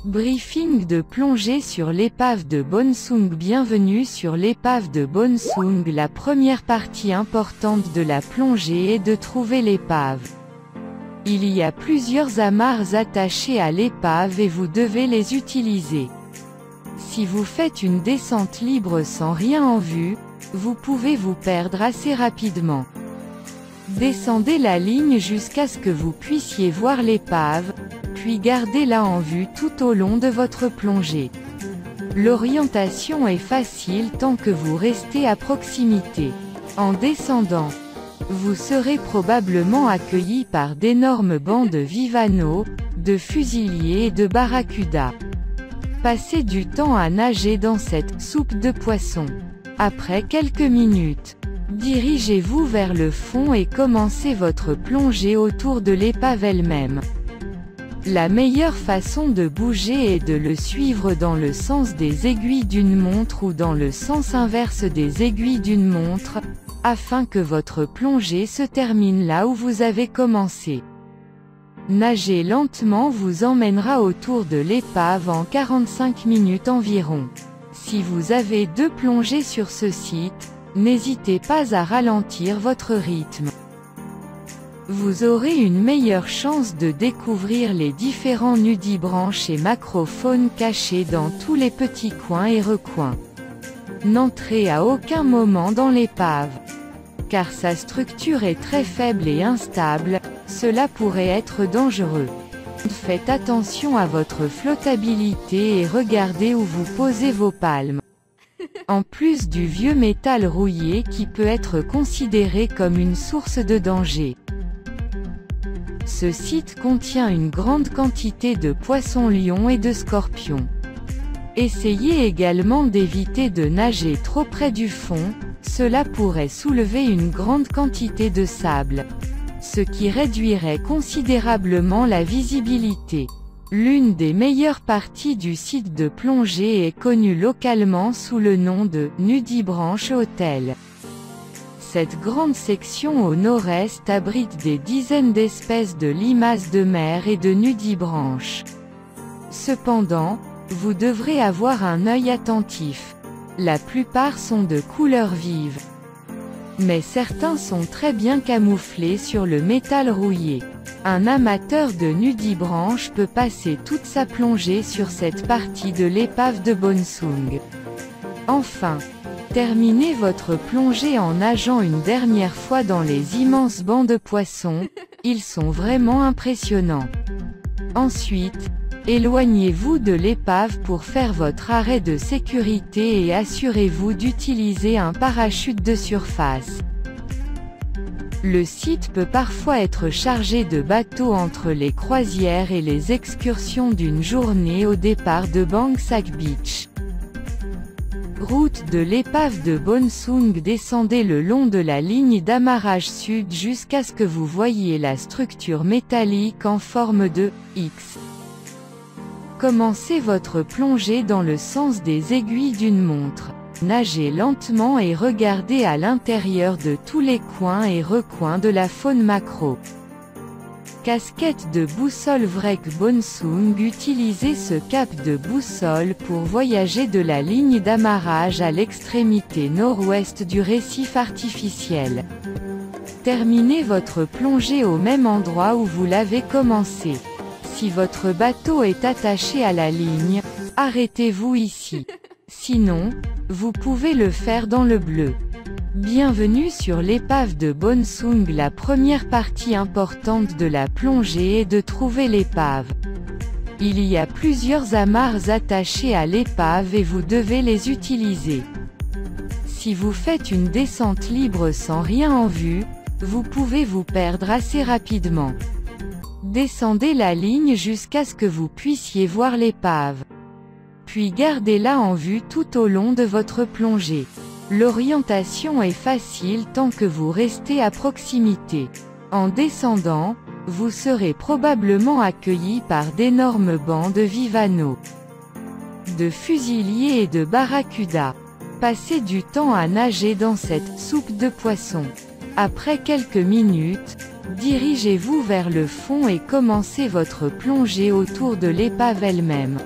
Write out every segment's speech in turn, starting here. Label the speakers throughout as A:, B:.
A: Briefing de plongée sur l'épave de Bonsung. Bienvenue sur l'épave de Bonsung. La première partie importante de la plongée est de trouver l'épave. Il y a plusieurs amarres attachées à l'épave et vous devez les utiliser. Si vous faites une descente libre sans rien en vue, vous pouvez vous perdre assez rapidement. Descendez la ligne jusqu'à ce que vous puissiez voir l'épave, puis gardez-la en vue tout au long de votre plongée. L'orientation est facile tant que vous restez à proximité. En descendant, vous serez probablement accueilli par d'énormes bancs de vivanos, de fusiliers et de barracudas. Passez du temps à nager dans cette soupe de poisson. Après quelques minutes, dirigez-vous vers le fond et commencez votre plongée autour de l'épave elle-même. La meilleure façon de bouger est de le suivre dans le sens des aiguilles d'une montre ou dans le sens inverse des aiguilles d'une montre, afin que votre plongée se termine là où vous avez commencé. Nager lentement vous emmènera autour de l'épave en 45 minutes environ. Si vous avez 2 plongées sur ce site, n'hésitez pas à ralentir votre rythme. Vous aurez une meilleure chance de découvrir les différents nudibranches et macrophones cachés dans tous les petits coins et recoins. N'entrez à aucun moment dans l'épave. Car sa structure est très faible et instable, cela pourrait être dangereux. Faites attention à votre flottabilité et regardez où vous posez vos palmes. En plus du vieux métal rouillé qui peut être considéré comme une source de danger. Ce site contient une grande quantité de poissons-lions et de scorpions. Essayez également d'éviter de nager trop près du fond, cela pourrait soulever une grande quantité de sable, ce qui réduirait considérablement la visibilité. L'une des meilleures parties du site de plongée est connue localement sous le nom de Nudibranch Hotel. Cette grande section au nord-est abrite des dizaines d'espèces de limaces de mer et de nudibranches. Cependant, vous devrez avoir un œil attentif. La plupart sont de couleur vive. Mais certains sont très bien camouflés sur le métal rouillé. Un amateur de nudibranche peut passer toute sa plongée sur cette partie de l'épave de Bonsung. Enfin, terminez votre plongée en nageant une dernière fois dans les immenses bancs de poissons, ils sont vraiment impressionnants. Ensuite, éloignez-vous de l'épave pour faire votre arrêt de sécurité et assurez-vous d'utiliser un parachute de surface. Le site peut parfois être chargé de bateaux entre les croisières et les excursions d'une journée au départ de Bang Sak Beach. Route de l'épave de Bonsung. Descendez le long de la ligne d'amarrage sud jusqu'à ce que vous voyiez la structure métallique en forme de X. Commencez votre plongée dans le sens des aiguilles d'une montre. Nagez lentement et regardez à l'intérieur de tous les coins et recoins de la faune macro. Casquette de boussole Vrek Bonsung. Utilisez ce cap de boussole pour voyager de la ligne d'amarrage à l'extrémité nord-ouest du récif artificiel. Terminez votre plongée au même endroit où vous l'avez commencé. Si votre bateau est attaché à la ligne, arrêtez-vous ici. Sinon, vous pouvez le faire dans le bleu. Bienvenue sur l'épave de Bonsung. La première partie importante de la plongée est de trouver l'épave. Il y a plusieurs amarres attachées à l'épave et vous devez les utiliser. Si vous faites une descente libre sans rien en vue, vous pouvez vous perdre assez rapidement. Descendez la ligne jusqu'à ce que vous puissiez voir l'épave. Puis gardez-la en vue tout au long de votre plongée. L'orientation est facile tant que vous restez à proximité. En descendant, vous serez probablement accueilli par d'énormes bancs de vivanos, de fusiliers et de barracudas. Passez du temps à nager dans cette soupe de poisson. Après quelques minutes, dirigez-vous vers le fond et commencez votre plongée autour de l'épave elle-même.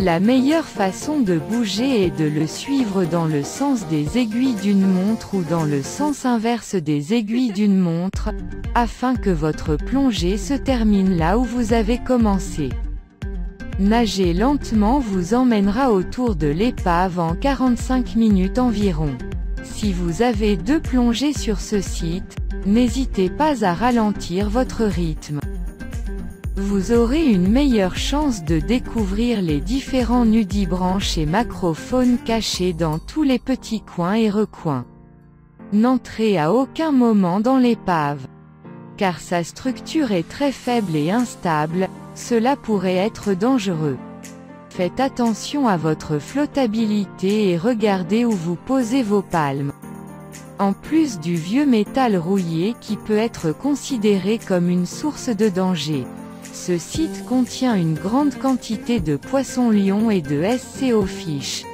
A: La meilleure façon de bouger est de le suivre dans le sens des aiguilles d'une montre ou dans le sens inverse des aiguilles d'une montre, afin que votre plongée se termine là où vous avez commencé. Nager lentement vous emmènera autour de l'épave en 45 minutes environ. Si vous avez 2 plongées sur ce site, n'hésitez pas à ralentir votre rythme. Vous aurez une meilleure chance de découvrir les différents nudibranches et macrophones cachés dans tous les petits coins et recoins. N'entrez à aucun moment dans l'épave. Car sa structure est très faible et instable, cela pourrait être dangereux. Faites attention à votre flottabilité et regardez où vous posez vos palmes. En plus du vieux métal rouillé qui peut être considéré comme une source de danger. Ce site contient une grande quantité de poissons-lions et de SCO-fish.